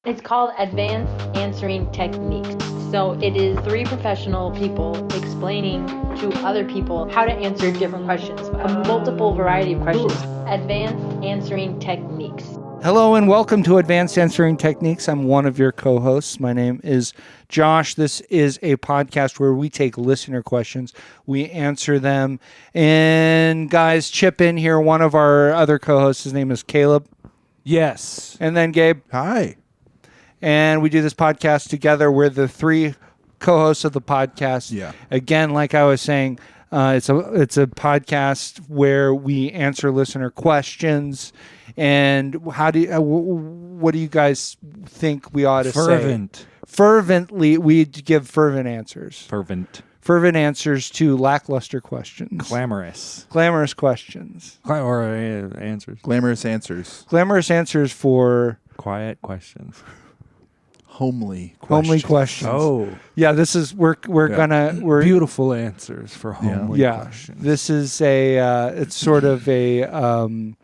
It's called Advanced Answering Techniques. So it is three professional people explaining to other people how to answer different questions, a multiple variety of questions. Advanced Answering Techniques. Hello and welcome to Advanced Answering Techniques. I'm one of your co-hosts. My name is Josh. This is a podcast where we take listener questions, we answer them, and guys, chip in here. One of our other co-hosts, his name is Caleb. Yes. And then Gabe. Hi. And we do this podcast together. We're the three co-hosts of the podcast. Yeah. Again, like I was saying, it's a podcast where we answer listener questions. And what do you guys think we ought to say? Fervently, we give fervent answers. Fervent answers to lackluster questions. Glamorous questions. Answers. Glamorous answers. Glamorous answers for Quiet questions. Homely questions. Oh, yeah. This is we're beautiful answers for homely questions. This is it's sort of a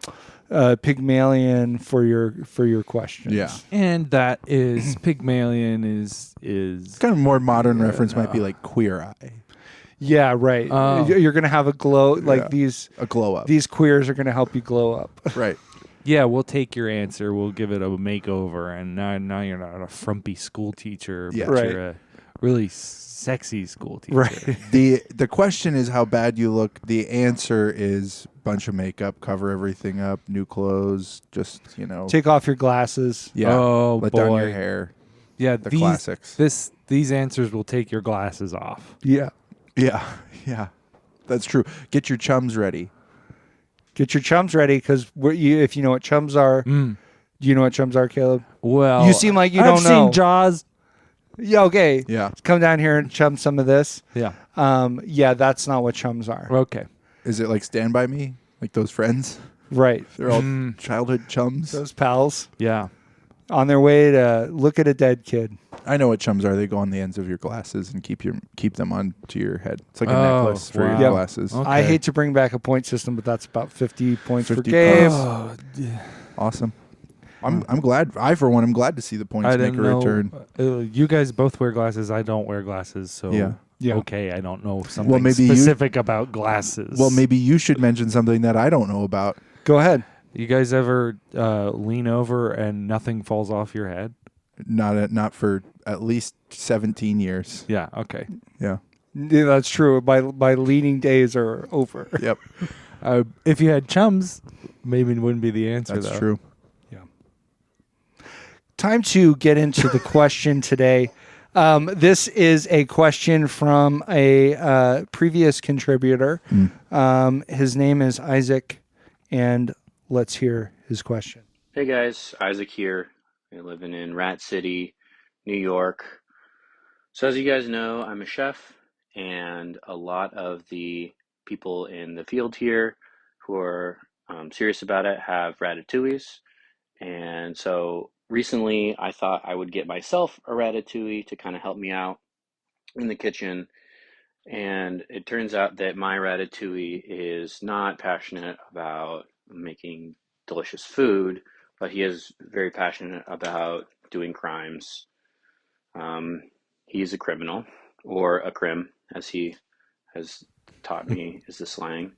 Pygmalion for your questions. Yeah. And that is Pygmalion is Kind of more modern reference might be like Queer Eye. Yeah, right. Oh. You're gonna have a glow these. A glow up. These queers are gonna help you glow up. Right. Yeah, we'll take your answer. We'll give it a makeover, and now you're not a frumpy school teacher, but you're a really sexy school teacher. Right. The question is how bad you look. The answer is bunch of makeup, cover everything up, new clothes, just Take off your glasses. Yeah. Oh, let down boy. your hair. Yeah, The classics. These answers will take your glasses off. Yeah. Yeah. Yeah. That's true. Get your chums ready. Get your chums ready, because if you know what chums are, do you know what chums are, Caleb? Well, You seem like you I've don't know. seen Jaws. Yeah, okay. Yeah. Come down here and chum some of this. Yeah. Yeah, that's not what chums are. Okay. Is it like Stand By Me? Like those friends? Right. They're all childhood chums. Those pals Yeah. on their way to look at a dead kid. I know what chums are. They go on the ends of your glasses and keep them onto your head. It's like a Oh, necklace for wow. your glasses. Okay. I hate to bring back a point system, but that's about 50 points for 50 Gabe. points. Awesome. I'm glad. I for one am glad to see the points I make didn't a know. return. You guys both wear glasses. I don't wear glasses, so Yeah. okay. I don't know something maybe specific about glasses. Well, maybe you should mention something that I don't know about. Go ahead. You guys ever lean over and nothing falls off your head? Not for at least 17 years. Yeah. Okay. Yeah. Yeah, that's true. My leaning days are over. Yep. If you had chums, maybe it wouldn't be the answer. That's though. true. Time to get into the question today. This is a question from a previous contributor. His name is Isaac, and let's hear his question. Hey guys, Isaac here. I'm living in Rat City, New York. So as you guys know, I'm a chef, and a lot of the people in the field here who are serious about it have ratatouilles. And so recently I thought I would get myself a ratatouille to kind of help me out in the kitchen. And it turns out that my ratatouille is not passionate about making delicious food, but he is very passionate about doing crimes. He's a criminal, or a crim, as he has taught me is the slang.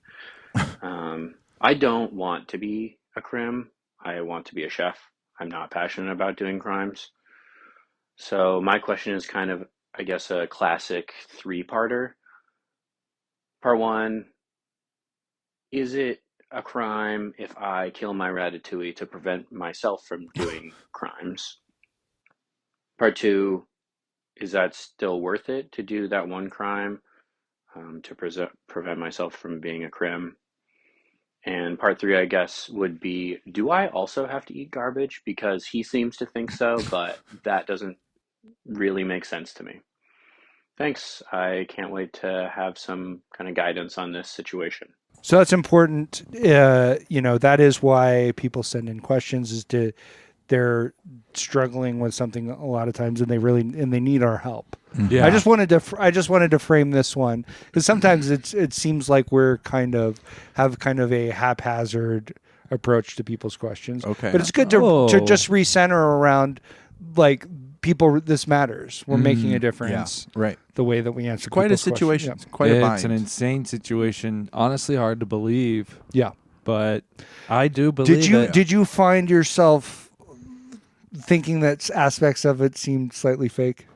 I don't want to be a crim. I want to be a chef. I'm not passionate about doing crimes. So my question is kind of, I guess, a classic three-parter. Part one, is it a crime if I kill my ratatouille to prevent myself from doing crimes? Part two, is that still worth it to do that one crime to prevent myself from being a crim? And part three, I guess, would be, do I also have to eat garbage? Because he seems to think so, but that doesn't really make sense to me. Thanks. I can't wait to have some kind of guidance on this situation. So that's important. That is why people send in questions, is they're struggling with something a lot of times, and they need our help. Yeah. I just wanted to frame this one, because sometimes it seems like we're have a haphazard approach to people's questions. Okay. But it's good to just recenter around like people, this matters. We're making a difference. Yeah, right. The way that we answer Quite a people's situation. questions. Quite a bind. It's an insane situation. Honestly, hard to believe, Yeah. but I do believe it. Did you find yourself thinking that aspects of it seemed slightly fake?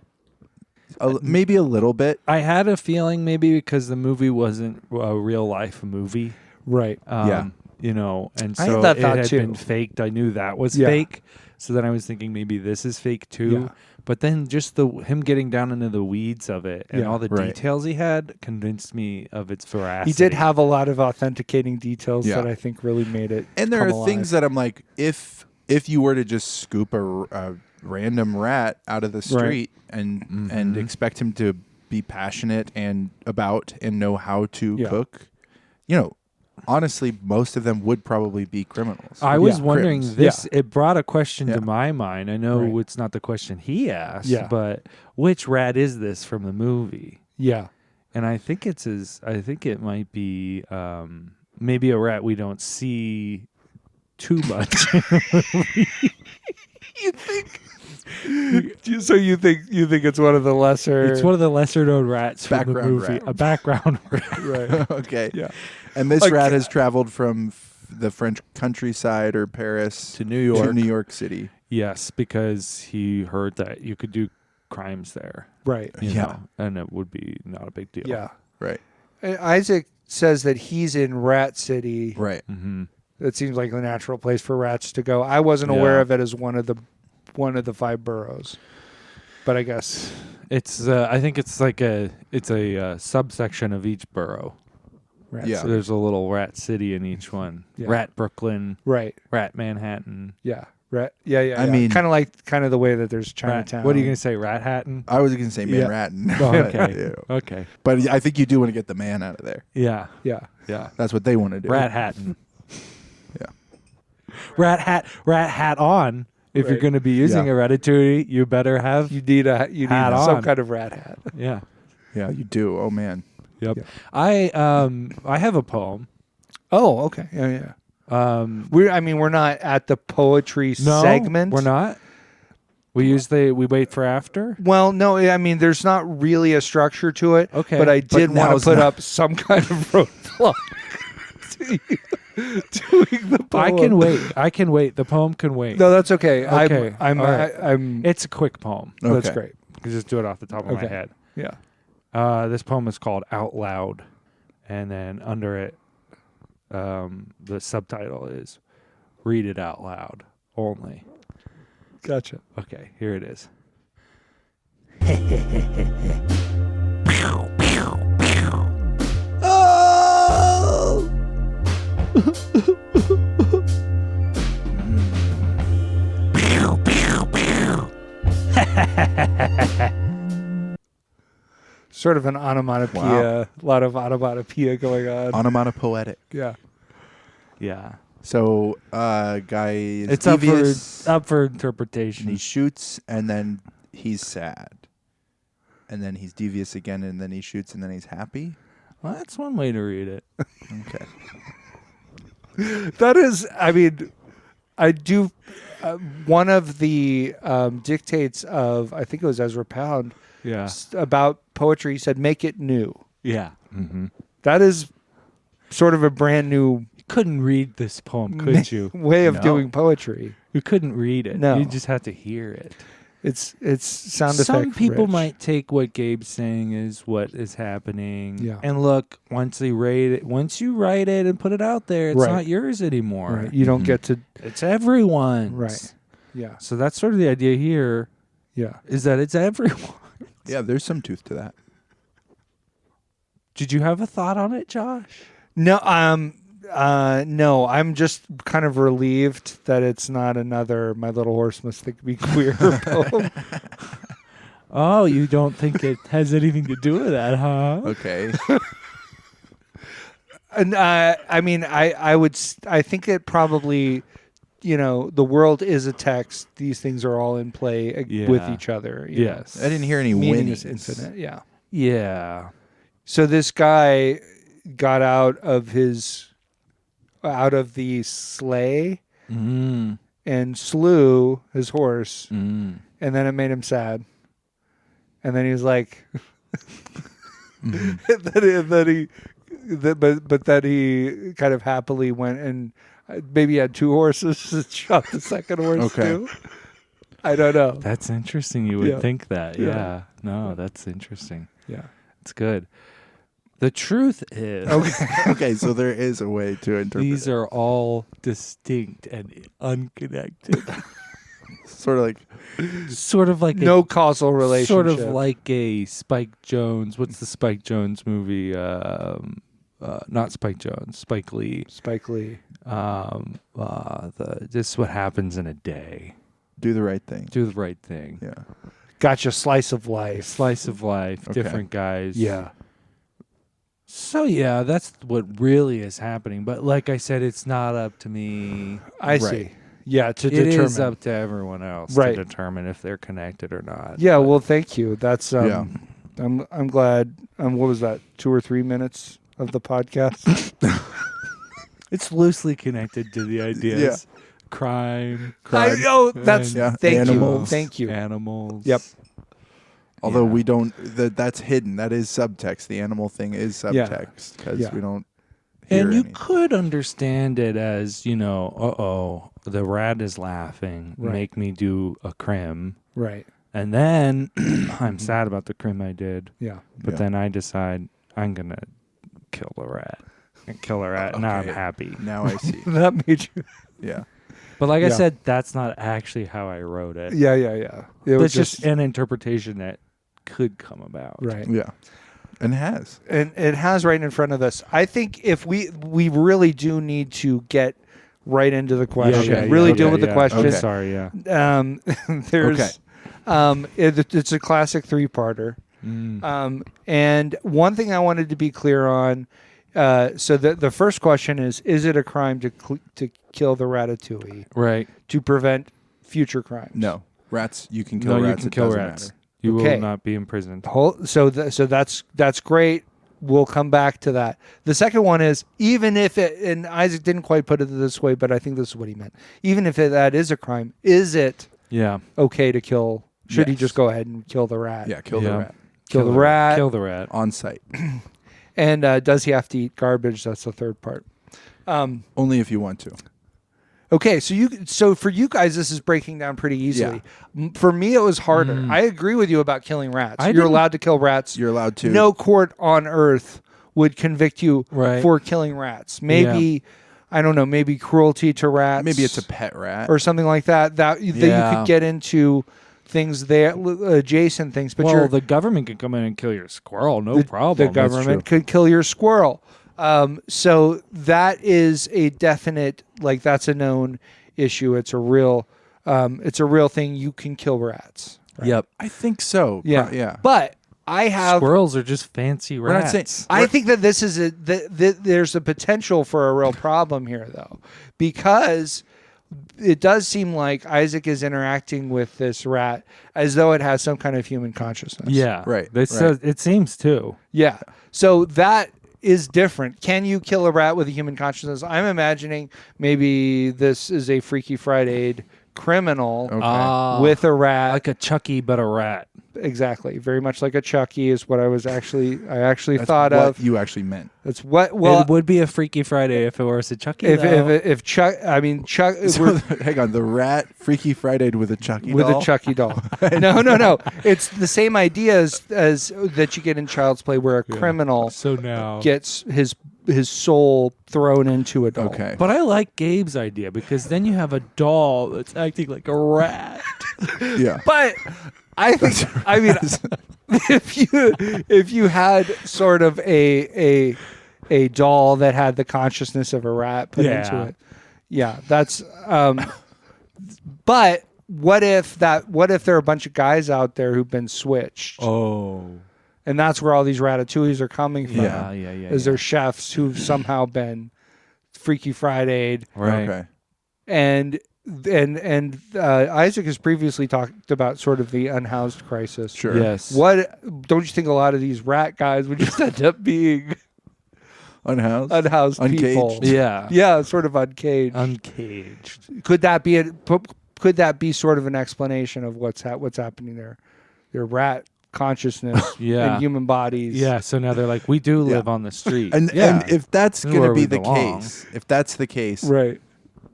Maybe a little bit. I had a feeling maybe because the movie wasn't a real life movie. Right. Yeah. You know, and I so had that it thought had too. been faked. I knew that was Yeah. fake. So then I was thinking maybe this is fake too. Yeah. But then just him getting down into the weeds of it and Yeah. all the Right. details he had convinced me of its veracity. He did have a lot of authenticating details Yeah. that I think really made it. And there come are alive. things that I'm like, if you were to just scoop a random rat out of the street and expect him to be passionate and about and know how to cook, honestly, most of them would probably be criminals. I was Yeah. wondering Crims. this. It brought a question Yeah. to my mind. I know Right. it's not the question he asked, Yeah. but which rat is this from the movie? Yeah. And I think I think it might be maybe a rat we don't see too much. You think? So you think it's one of the lesser? It's one of the lesser known rats from the Background movie. rat. A background rat. right. Okay. Yeah. And this Like- rat has traveled from the French countryside or Paris To New York. to New York City. Yes, because he heard that you could do crimes there. Right. you Yeah. know, and it would be not a big deal. Yeah. Right. Isaac says that he's in Rat City. Right. Mm-hmm. It seems like the natural place for rats to go. I wasn't aware Yeah. of it as one of the 5 boroughs, but I guess It's I think it's like a subsection of each borough. Rat Yeah. So City. there's a little rat city in each one. Yeah. Rat Brooklyn, Right. Rat Manhattan. Yeah. Rat. Yeah. Yeah. I yeah. mean- kind of the way that there's Rat, Chinatown. what are you going to say, Rat Hatton? I was going to say Yeah. Manhattan. Oh, but, okay. Okay. but I think you do want to get the man out of there. Yeah. Yeah. Yeah. That's what they want to do. Rat Hatton. Yeah. Rat hat on. If you're Right. going to be using Yeah. a ratatouille, you better have. You need Hat some on. kind of rat hat. Yeah. Yeah, you do. Oh, man. Yep. Yeah. I have a poem. Oh, okay. Yeah. Yeah. We're not at the poetry No, segment. we're not. We wait for after. Well, no, I mean, there's not really a structure to it. Okay. But I did want now's to put not- up some kind of roadblock to you doing the poem. I can wait. The poem can wait. No, that's okay. Okay. I'm. All right. I'm. It's a quick poem. That's Okay. great. I can just do it off the top of my Okay. head. Yeah. This poem is called Out Loud, and then under it, the subtitle is Read It Out Loud Only. Gotcha. Okay, here it is. Sort of an onomatopoeia. A lot of onomatopoeia going on. Onomatopoetic. Yeah. Yeah, So, guy is it's devious, up for and interpretation. he shoots, and then he's sad. And then he's devious again, and then he shoots, and then he's happy. Well, that's one way to read it. Okay. That is, I mean, I do. One of the dictates of, I think it was Ezra Pound, Yeah, about poetry, he said, make it new. yeah. Mm-hmm. That is sort of a brand new You couldn't read this poem, could you? way of No. doing poetry. You couldn't read it. No. You just had to hear it. It's sound effect. Some people rich. might take what Gabe's saying is what is happening. Yeah. And look, once you write it and put it out there, it's Right. not yours anymore. Right. You don't get to. It's everyone's. Right. Yeah. So that's sort of the idea here, Yeah. is that it's everyone. Yeah, there's some tooth to that. Did you have a thought on it, Josh? No. No. I'm just kind of relieved that it's not another "My Little Horse Must Think Me Queer" poem. Oh, you don't think it has anything to do with that, huh? Okay. And I mean, I think it probably, the world is a text. These things are all in play with Yeah. each other. you know. Yes. I didn't hear any Meaning winnings. is infinite. Yeah. Yeah. So this guy got out of the sleigh Mm. and slew his horse Mm. and then it made him sad, and then he was like, but then he kind of happily went and maybe had 2 horses and shot the second horse too. I don't know. That's interesting. You would think that. Yeah. Yeah. No, that's interesting. Yeah. It's good. The truth is, Okay, so there is a way to interpret these are all distinct and unconnected. sort of like No causal relationship. Sort of like a Spike Jonze. What's the Spike Jonze movie? Not Spike Jonze. Spike Lee. Spike Lee. This is what happens in a day. do the right thing. Do the right thing. Yeah. Gotcha. Slice of life. Slice of life. Okay. Different guys. Yeah. So yeah, that's what really is happening. But like I said, it's not up to me. I see. Yeah, to determine. It is up to everyone else Right. to determine if they're connected or not. Yeah, well, thank you. That's Yeah. I'm glad. What was that? 2 or 3 minutes of the podcast? It's loosely connected to the ideas. Crime. I know. That's Yeah. thank Animals. you. Thank you. Animals. Yep. Although Yeah. we don't, that's hidden. That is subtext. The animal thing is subtext because Yeah. we don't. Hear And you anything. could understand it as, the rat is laughing, Right. make me do a crim. Right. And then I'm sad about the crim I did. Yeah. But Yeah. then I decide I'm going to kill the rat. And kill the rat. Now I'm Okay. happy. Now I see. That made you. Yeah. But like I Yeah. said, that's not actually how I wrote it. Yeah. It was It's just an interpretation that could come about. right. Yeah. And it has. And it has right in front of us. I think if we really do need to get right into the question, okay, really yeah, deal okay, with the yeah, question. okay. Sorry, yeah. There's, it's a classic 3-parter. And one thing I wanted to be clear on. So the first question is it a crime to kill the ratatouille Right. to prevent future crimes? No. Rats, you can kill No, rats. you can it kill doesn't rats. matter. You Okay. will not be imprisoned. So that's great. We'll come back to that. The second one is even if it, and Isaac didn't quite put it this way, but I think this is what he meant. Even if that is a crime, is it Yeah. okay to kill? Should he Yes. just go ahead and kill the rat? Yeah, kill Yeah. the rat. Kill the rat. Kill the rat. On site. And does he have to eat garbage? That's the third part. Only if you want to. Okay, so for you guys, this is breaking down pretty easily. For me, it was harder. I agree with you about killing rats. You're didn't- allowed to kill rats. You're allowed to. No court on earth would convict you Right. for killing rats. Maybe, I don't know, maybe cruelty to rats. Maybe it's a pet rat. or something like that. That you Yeah. could get into things there, adjacent things. But Well, the government could come in and kill your squirrel, no problem. the government could kill your squirrel. So that is a definite, like that's a known issue. It's a real thing. You can kill rats. Right? Yep. I think so. Yeah. Yeah. But I have. Squirrels are just fancy We're not rats. saying- I think that this is there's a potential for a real problem here, though, because it does seem like Isaac is interacting with this rat as though it has some kind of human consciousness. Yeah. Right, This right. says, it seems to. Yeah. So that is different. Can you kill a rat with a human consciousness? I'm imagining maybe this is a Freaky Friday criminal Okay. with a rat. Like a Chucky, but a rat. Exactly. Very much like a Chucky is what I actually That's thought what of. you actually meant. That's what. Well, it would be a Freaky Friday if it was a Chucky. if Chuck, I mean Chuck, So, hang on. The rat Freaky Friday with a Chucky with doll? a Chucky doll. No. It's the same idea as that you get in Child's Play, where a criminal So now. gets his soul thrown into a doll. Okay. But I like Gabe's idea because then you have a doll that's acting like a rat. Yeah. But I think I mean if you had sort of a doll that had the consciousness of a rat put into it. Yeah, that's but what if there are a bunch of guys out there who've been switched? Oh. And that's where all these ratatouilles are coming from. Yeah. Is they're chefs who've somehow been Freaky Friday'd. Right. Okay. And Isaac has previously talked about sort of the unhoused crisis. Sure. Yes. What don't you think a lot of these rat guys would just end up being Unhoused. unhoused Uncaged. people? Yeah. Yeah, sort of uncaged. Uncaged. Could that be could that be sort of an explanation of what's happening there? Their rat consciousness in human bodies. Yeah, so now they're like, we do live on the street. And if that's going to be the case, if that's the case, right,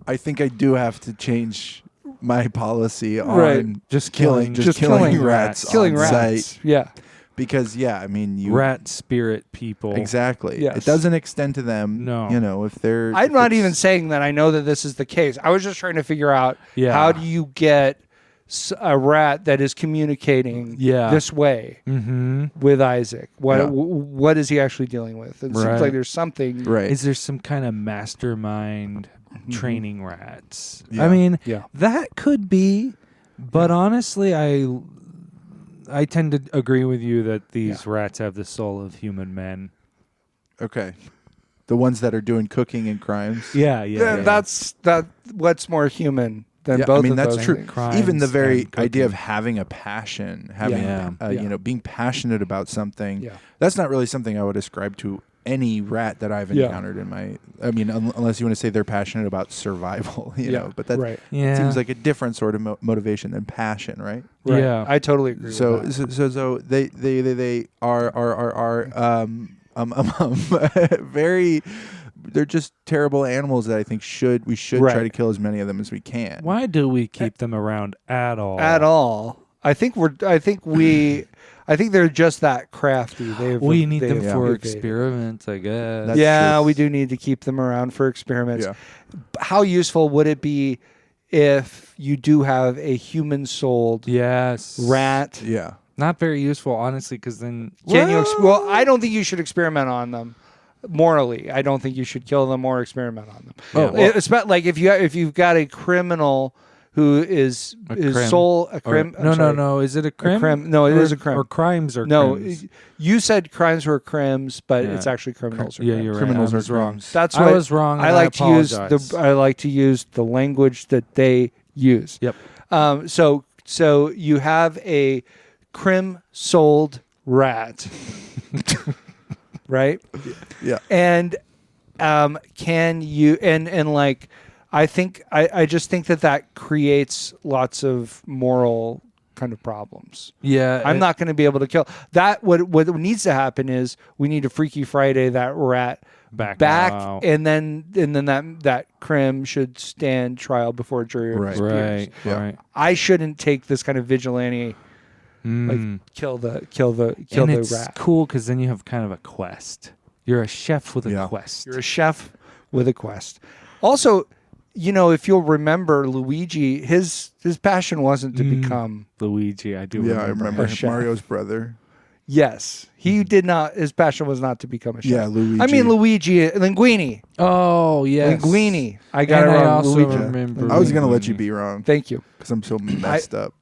I think I do have to change my policy on just killing rats killing on rats. site. Yeah. Because I mean, rat spirit people. Exactly. Yes. It doesn't extend to them. No. You know, if they're I'm not even saying that I know that this is the case. I was just trying to figure out how do you get a rat that is communicating this way with Isaac? What is he actually dealing with? It seems like there's something. Right. Is there some kind of mastermind training rats? Yeah. I mean, that could be, but honestly, I tend to agree with you that these rats have the soul of human men. Okay. The ones that are doing cooking and crimes. Yeah. That's what's more human than both I mean, of that's those true. things. Crimes Even the very and idea of cooking. having a passion, having you know, being passionate about something. Yeah. That's not really something I would ascribe to any rat that I've encountered in my. I mean, unless you want to say they're passionate about survival, you know. But that seems like a different sort of motivation than passion, right? Right. Yeah. I totally agree. So with that. so they are very. They're just terrible animals that I think we should try to kill as many of them as we can. Why do we keep them around at all? At all. I think they're just that crafty. We need them for evaded. experiments, I guess. That's true. We do need to keep them around for experiments. Yeah. How useful would it be if you do have a human-souled rat? Yeah. Not very useful, honestly, because then... Well, I don't think you should experiment on them. Morally, I don't think you should kill them or experiment on them. It's about like if you've got a criminal who is soul a crim. No. Is it a crim? No, it is a crim. Or crimes are no. crims. You said crimes were crims, but it's actually criminals. Yeah, you're right. Criminals I are was wrong. crims. That's I what was wrong. I and like to use apologize. I like to use the language that they use. Yep. So you have a crim-souled rat. Right? Yeah. And can you and like I just think that creates lots of moral kind of problems. Yeah. I'm not going to be able to kill that. What needs to happen is we need to Freaky Friday that rat back out. and then that crim should stand trial before a jury of his peers. Right. I shouldn't take this kind of vigilante like kill the and it's rat. cool because then you have kind of a quest. You're a chef with a quest. You're a chef with a quest. Also, if you'll remember, Luigi, his passion wasn't to become Luigi. I do. remember. I remember chef. Mario's brother. Yes, he did not. His passion was not to become a chef. Yeah, Luigi. I mean Luigi Linguini. Oh yes, Linguini. I got And it I wrong. also Luigi. remember. I was gonna let you be wrong Thank you. because I'm so messed up.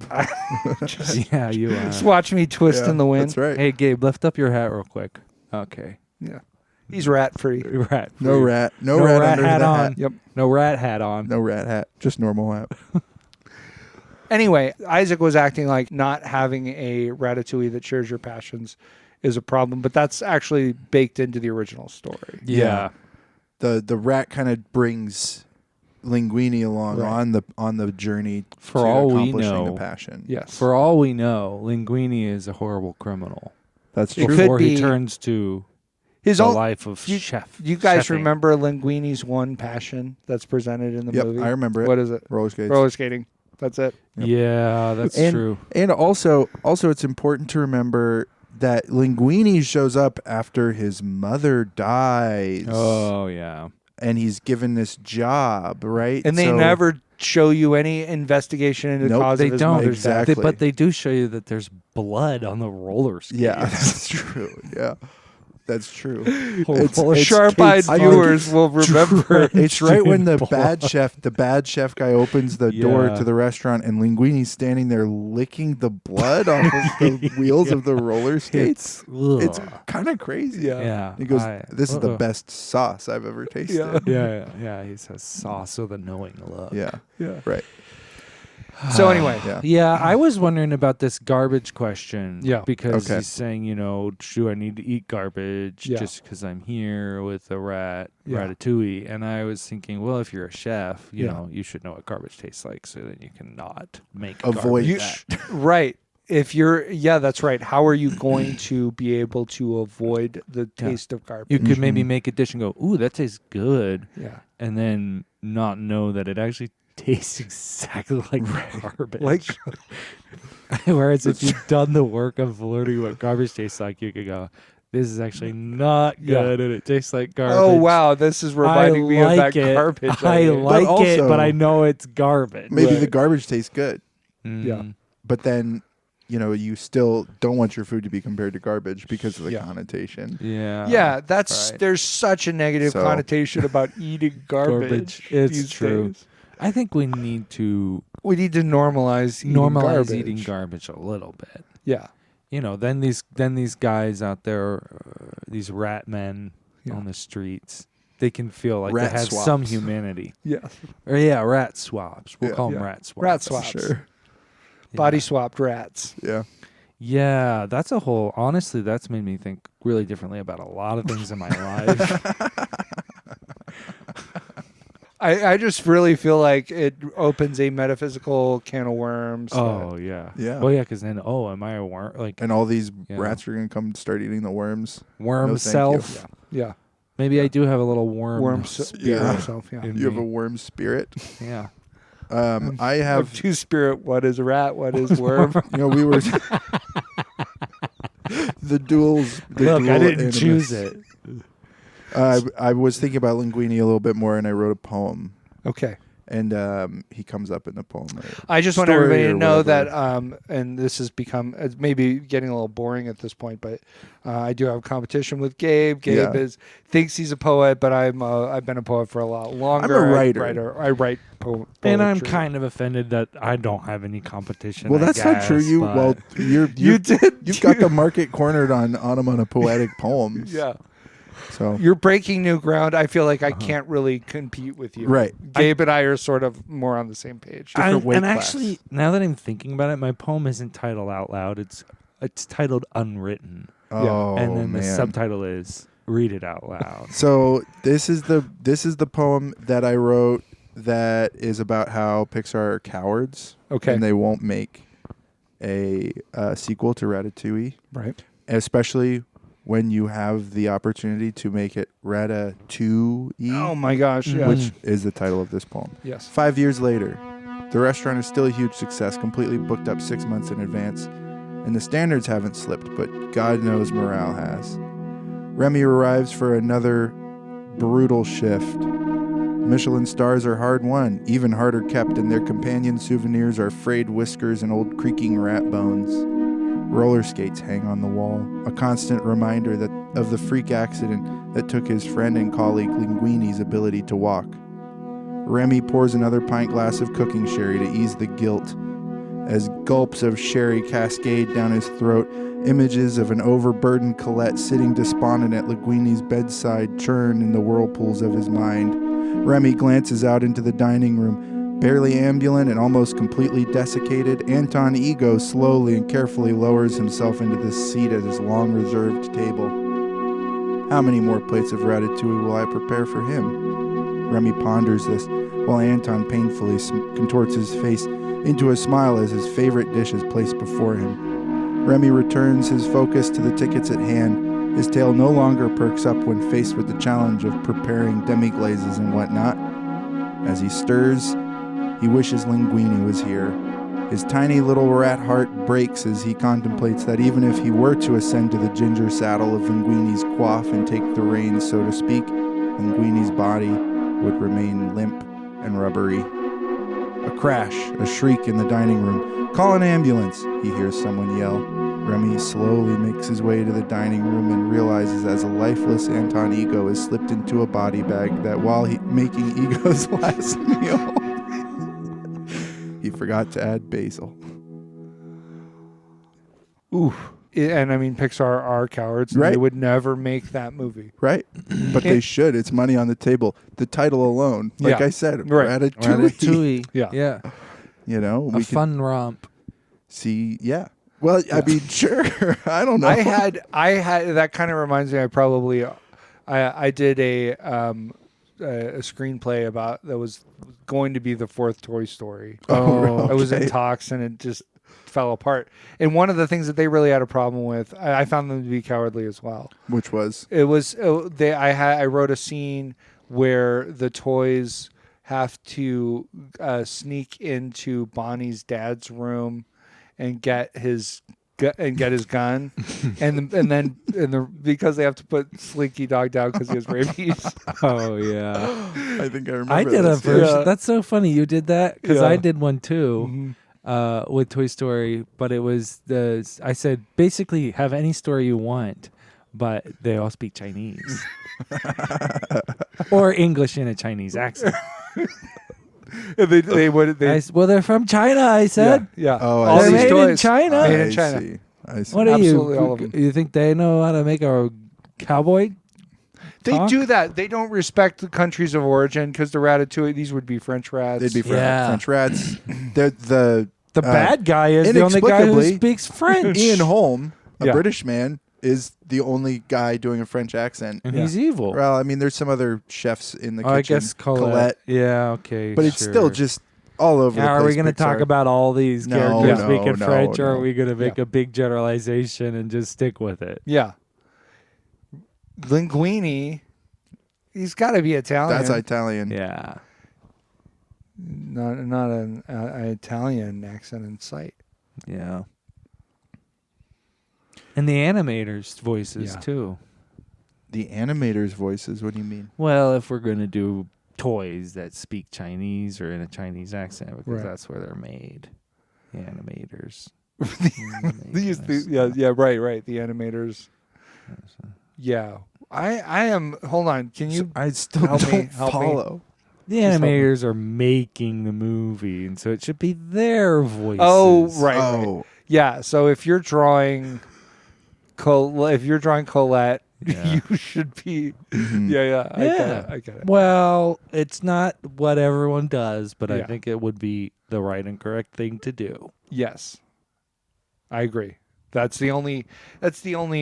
Yeah, you are. Just watch me twist in the wind. That's right. Hey, Gabe, lift up your hat real quick. Okay. Yeah, he's rat free. Rat. No free. rat. No rat under hat the on. hat. Yep. No rat hat on. No rat hat. Just normal hat. Anyway, Isaac was acting like not having a ratatouille that shares your passions is a problem, but that's actually baked into the original story. Yeah. The rat kind of brings Linguini along on the journey For to all we accomplishing know. the passion. Yes. For all we know, Linguini is a horrible criminal. That's It true. could Before he be- turns to His the own life of chef. You guys chefing. remember Linguini's one passion that's presented in the Yep, movie? I remember it. What is it? Roller skates. Roller skating. That's it. Yeah, that's true. And also it's important to remember that Linguini shows up after his mother dies. Oh yeah. And he's given this job, right? And they So- never show you any investigation into the Nope, cause They of his don't. mother's death. Exactly. But they do show you that there's blood on the roller skates. Yeah, that's true. Yeah. That's true. Sharp-eyed I viewers will remember. It's right when the blood. bad chef guy opens the door to the restaurant and Linguini's standing there licking the blood off of the wheels of the roller skates. It's kind of crazy. Yeah. He goes, "This is the best sauce I've ever tasted." Yeah. Yeah. He says sauce with a knowing look. Yeah. Yeah. Right. So anyway, Yeah, I was wondering about this garbage question. Yeah. Because he's saying, do I need to eat garbage Yeah. just because I'm here with a Yeah. ratatouille? And I was thinking, well, if you're a chef, you Yeah. know, you should know what garbage tastes like so that you can not make Avoid garbage. that. right. If you're, that's right. How are you going to be able to avoid the taste of garbage? You could maybe make a dish and go, ooh, that tastes good. Yeah. And then not know that it actually tastes exactly like garbage. Like, Whereas if you've done the work of learning what garbage tastes like, you could go, this is actually not good and it tastes like garbage. oh wow, this is reminding me of that garbage. I idea. like But it, also, but I know it's garbage. Maybe the garbage tastes good, Yeah. but then you still don't want your food to be compared to garbage because of the connotation. Yeah. Yeah, there's such a negative connotation about eating garbage. It's these true. days. I think we need to normalize eating garbage a little bit. Yeah. Then these guys out there, these rat men on the streets, they can feel like Rat they have swaps. some humanity. Yeah. Or rat swaps. We'll call them rat swaps. Rat swaps. Sure. Body swapped rats. Yeah. Yeah, honestly, that's made me think really differently about a lot of things in my life. I just really feel like it opens a metaphysical can of worms. Oh, yeah. Yeah. Well, yeah, because then, am I a worm? Like, And all these rats are going to come start eating the worms. worm No, thank self? Yeah. Maybe I do have a little worm. Yeah. Self, yeah. in You have me. a worm spirit. Yeah. I have two spirit. What is rat? What is worm? we were the duels. Look, I didn't choose it. I was thinking about Linguini a little bit more, and I wrote a poem. Okay. And he comes up in the poem. I just want Story everybody to or know whatever. that, and this has become maybe getting a little boring at this point, but I do have a competition with Gabe. Gabe thinks he's a poet, but I've been a poet for a lot longer. I'm a writer. I write poetry. And I'm kind of offended that I don't have any competition. Well, that's not true. You've got the market cornered on onomatopoetic poems. Yeah. So you're breaking new ground. I feel like I can't really compete with you. Right. Gabe and I are sort of more on the same page. Actually, now that I'm thinking about it, my poem isn't titled out loud. It's titled Unwritten. Oh, and then the man. subtitle is Read It Out Loud. So this is the poem that I wrote that is about how Pixar are cowards. Okay. And they won't make a sequel to Ratatouille. Right. Especially when you have the opportunity to make it Ratatouille. Oh my gosh. Yeah. Which is the title of this poem. Yes. 5 years later, the restaurant is still a huge success, completely booked up 6 months in advance, and the standards haven't slipped, but God knows morale has. Remy arrives for another brutal shift. Michelin stars are hard won, even harder kept, and their companion souvenirs are frayed whiskers and old creaking rat bones. Roller skates hang on the wall, a constant reminder of the freak accident that took his friend and colleague Linguini's ability to walk. Remy pours another pint glass of cooking sherry to ease the guilt. As gulps of sherry cascade down his throat, images of an overburdened Colette sitting despondent at Linguini's bedside churn in the whirlpools of his mind. Remy glances out into the dining room. Barely ambulant and almost completely desiccated, Anton Ego slowly and carefully lowers himself into the seat at his long-reserved table. How many more plates of ratatouille will I prepare for him? Remy ponders this, while Anton painfully contorts his face into a smile as his favorite dish is placed before him. Remy returns his focus to the tickets at hand. His tail no longer perks up when faced with the challenge of preparing demi-glazes and whatnot. As he stirs, he wishes Linguini was here. His tiny little rat heart breaks as he contemplates that even if he were to ascend to the ginger saddle of Linguini's coif and take the reins, so to speak, Linguini's body would remain limp and rubbery. A crash, a shriek in the dining room. "Call an ambulance," he hears someone yell. Remy slowly makes his way to the dining room and realizes as a lifeless Anton Ego is slipped into a body bag that while making Ego's last meal, he forgot to add basil. Ooh. And I mean, Pixar are cowards. Right. They would never make that movie. Right? But they should. It's money on the table. The title alone, like Yeah. I said, Right. Ratatouille. Ratatouille. Yeah. Yeah. We fun romp. See, yeah. Well, I mean, sure. I don't know. I had that kind of reminds me. I did a screenplay that was going to be the fourth Toy Story. Oh, I was in okay. talks and it just fell apart. And one of the things that they really had a problem with, I found them to be cowardly as well. Which was? I wrote a scene where the toys have to sneak into Bonnie's dad's room and get his gun, because they have to put Slinky Dog down because he has rabies. Oh yeah, I think I remember. I did a version. Yeah. That's so funny you did that because I did one too with Toy Story. But it was I said basically have any story you want, but they all speak Chinese or English in a Chinese accent. Well, they're from China. I said, yeah. Oh, all they're these made toys in China. Made in China. I see. What are Absolutely you? all of them. You think they know how to make a cowboy? They talk? do that. They don't respect the countries of origin because the Ratatouille. These would be French rats. They'd be Yeah. French rats. The bad guy is the only guy who inexplicably, speaks French. Ian Holm, a Yeah. British man, is the only guy doing a French accent. and he's evil. Well, I mean, there's some other chefs in the kitchen. I guess Colette. Yeah, okay. But it's still just all over the Now, place. are we going to talk Pixar. about all these No, characters no, speaking no, French, or are no. we going to make a big generalization and just stick with it? Yeah. Linguini, he's got to be Italian. That's Italian. Yeah. Not an Italian accent in sight. Yeah. And the animators' voices, Yeah. too. The animators' voices. What do you mean? Well, if we're going to do toys that speak Chinese or in a Chinese accent, because Right. that's where they're made. The animators. Right. The animators. Yeah. I am. Hold on. Can you? I still help me, don't help me? follow. The Just help me. animators are making the movie, and so it should be their voices. Oh, right. Oh, Yeah. So if you're drawing, Colette, Yeah. you should be. mhm. Yeah. Yeah. I get it. Well, it's not what everyone does, but I Yeah. think it would be the right and correct thing to do. Yes. I agree. That's the only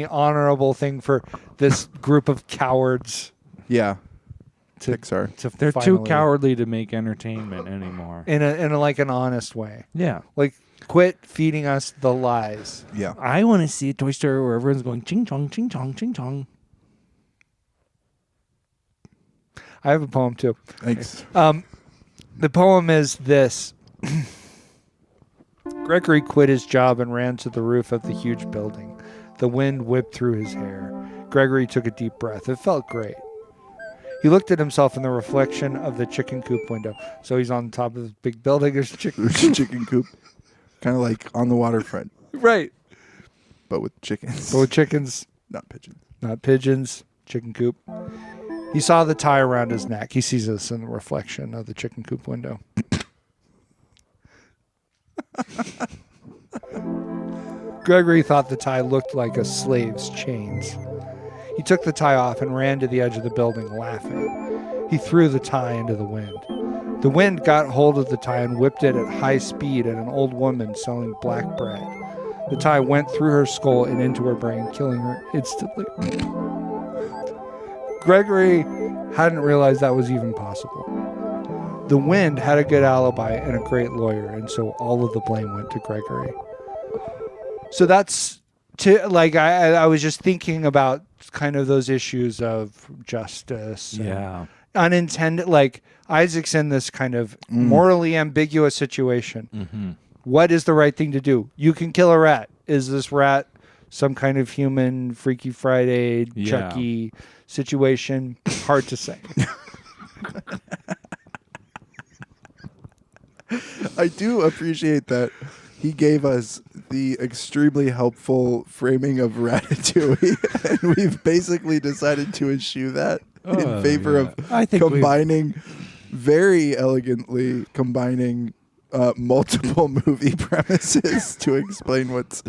honorable thing for this group of cowards Yeah. to Pixar. They're too finally- cowardly to make entertainment anymore. in a like an honest way. Yeah. Like quit feeding us the lies. Yeah. I want to see a Toy Story where everyone's going ching chong, ching chong, ching chong. I have a poem too. Thanks. The poem is this. Gregory quit his job and ran to the roof of the huge building. The wind whipped through his hair. Gregory took a deep breath. It felt great. He looked at himself in the reflection of the chicken coop window. So he's on top of this big building. There's chicken. Chicken coop. Kind of like on the waterfront, Right. but with chickens. So with chickens, Not pigeons. not pigeons, chicken coop. He saw the tie around his neck. He sees this in the reflection of the chicken coop window. Gregory thought the tie looked like a slave's chains. He took the tie off and ran to the edge of the building, laughing. He threw the tie into the wind. The wind got hold of the tie and whipped it at high speed at an old woman selling black bread. The tie went through her skull and into her brain, killing her instantly. Gregory hadn't realized that was even possible. The wind had a good alibi and a great lawyer, and so all of the blame went to Gregory. So that's I was just thinking about kind of those issues of justice. and Yeah. unintended, like Isaac's in this kind of morally ambiguous situation. Mm-hmm. What is the right thing to do? You can kill a rat. Is this rat some kind of human Freaky Friday, Yeah. Chucky situation? Hard to say. I do appreciate that he gave us the extremely helpful framing of Ratatouille, and we've basically decided to eschew that in favor of I think combining, very elegantly combining multiple movie premises to explain what's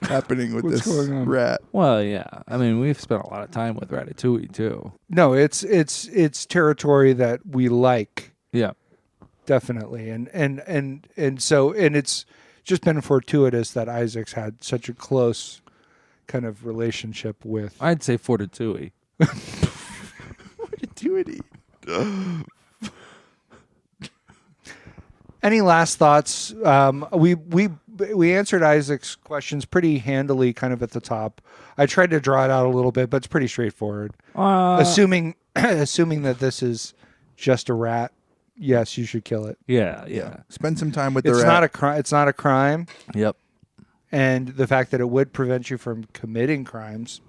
happening with What's this going on? rat. Well, yeah. I mean, we've spent a lot of time with Ratatouille too. No, it's territory that we like. Yeah. definitely. And so it's just been fortuitous that Isaac's had such a close kind of relationship with. I'd say fortituity. Fortuity. Any last thoughts? We answered Isaac's questions pretty handily, kind of at the top. I tried to draw it out a little bit, but it's pretty straightforward. Assuming that this is just a rat, yes, you should kill it. Yeah. Spend some time with the It's rat. not a crime. It's not a crime, Yep. and the fact that it would prevent you from committing crimes,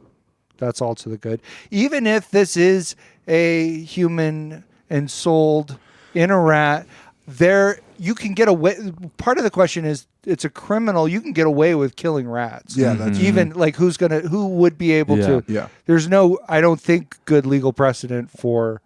that's all to the good. Even if this is a human and sold in a rat, you can get away. Part of the question is, it's a criminal. You can get away with killing rats. Yeah, that's even like who would be able to? Yeah. There's no, I don't think, good legal precedent for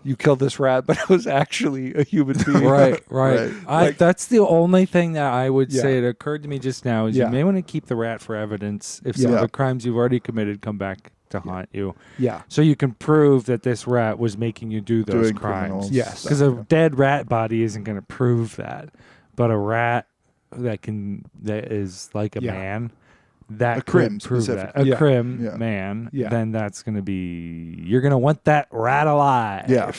you killed this rat, but it was actually a human being. Right. That's the only thing that I would say. Yeah. It occurred to me just now is Yeah. you may want to keep the rat for evidence if some of the crimes you've already committed come back to haunt you. Yeah. So you can prove that this rat was making you do those Doing crimes. criminal Yes. stuff. Because a dead rat body isn't going to prove that, but a rat that is like a Yeah. man, that A could Crim prove that. specifically. A Yeah. Crim Yeah. man, Yeah. then that's going to be, you're going to want that rat alive. Yeah.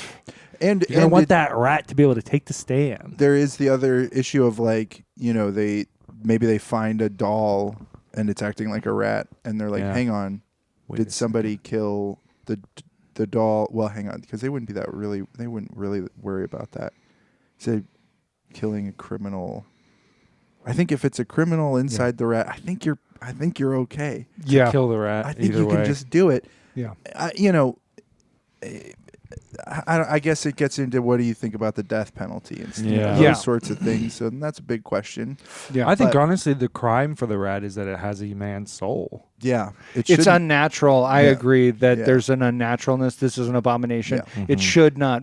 And You're going to want that rat to be able to take the stand. there is the other issue of like, maybe they find a doll and it's acting like a rat, and they're like, Yeah. hang on, Wait did a somebody kill the doll? Well, hang on, because they wouldn't really worry about that. Say killing a criminal. I think if it's a criminal inside the rat, I think you're okay. Yeah. Kill the rat. I think either you way. can just do it. Yeah. I guess it gets into what do you think about the death penalty and Yeah. those Yeah. sorts of things. So that's a big question. Yeah. I think but- honestly, the crime for the rat is that it has a man's soul. Yeah, It's shouldn't- unnatural. I Yeah. agree that Yeah. there's an unnaturalness. This is an abomination. Yeah. It should not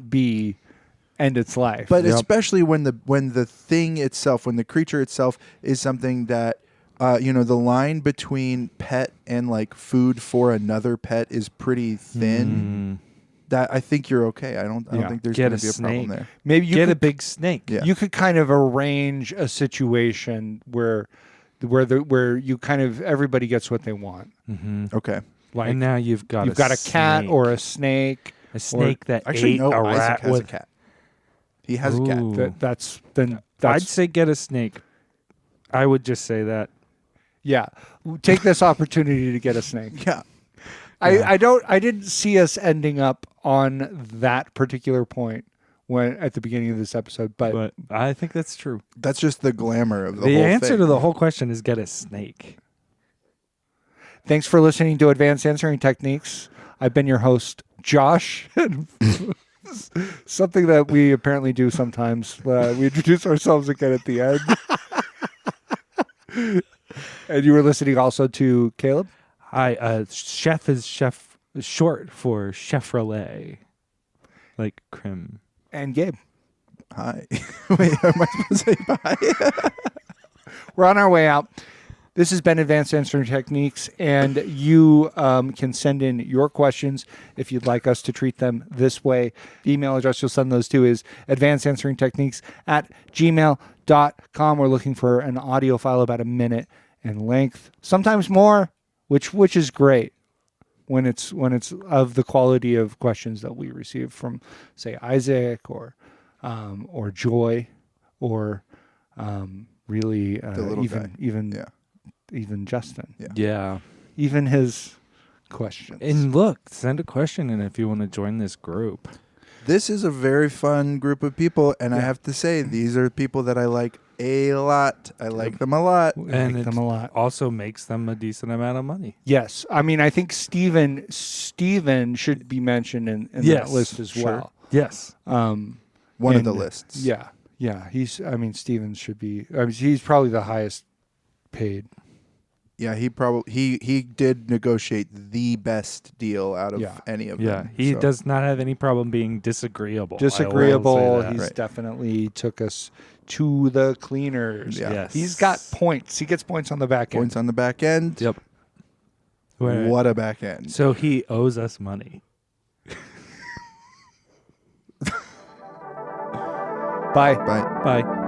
end its life. But Yep. especially when the thing itself, when the creature itself is something that the line between pet and like food for another pet is pretty thin. That I think you're okay. I don't Yeah. think there's Get going a to be a problem snake. there. maybe you Get a could, big snake. Yeah. you could kind of arrange a situation where you kind of everybody gets what they want. Okay. Like And now you've got you've got a cat snake. or a snake. a snake that Actually, ate no. a Isaac rat has with. a cat. He has a cat. Ooh. That's I'd say get a snake. I would just say that. yeah. Take this opportunity to get a snake. Yeah. I didn't see us ending up on that particular point when at the beginning of this episode, But I think that's true. That's just the glamour of the The whole answer thing. to the whole question is get a snake. thanks for listening to Advanced Answering Techniques. I've been your host, Josh. Something that we apparently do sometimes. We introduce ourselves again at the end. And you were listening also to Caleb? Chef is short for Chevrolet. Like Crim. And Gabe. Hi. Wait, am I supposed to say bye? We're on our way out. This has been Advanced Answering Techniques, and you can send in your questions if you'd like us to treat them this way. The email address you'll send those to is advancedansweringtechniques@gmail.com. We're looking for an audio file about a minute in length, sometimes more, which is great when it's of the quality of questions that we receive from, say, Isaac or Joy or really The little guy. Yeah. even Justin. Yeah. Even his questions. And look, send a question in if you want to join this group. This is a very fun group of people, and I have to say, these are people that I like a lot. I like them a lot. And like them a lot. Also makes them a decent amount of money. Yes. I mean, I think Steven should be mentioned in that Yes, list as sure. well. Yes. One of and- the lists. Yeah. Yeah. Steven should be, he's probably the highest paid. Yeah, he did negotiate the best deal out of any of Yeah. them. He so. does not have any problem being disagreeable. I will Disagreeable. say that. He's Right. definitely took us to the cleaners. Yeah. Yes. He's got points. He gets points on the back end. Points on the back end. Yep. Wait. What a back end. So he owes us money. Bye. Bye. Bye.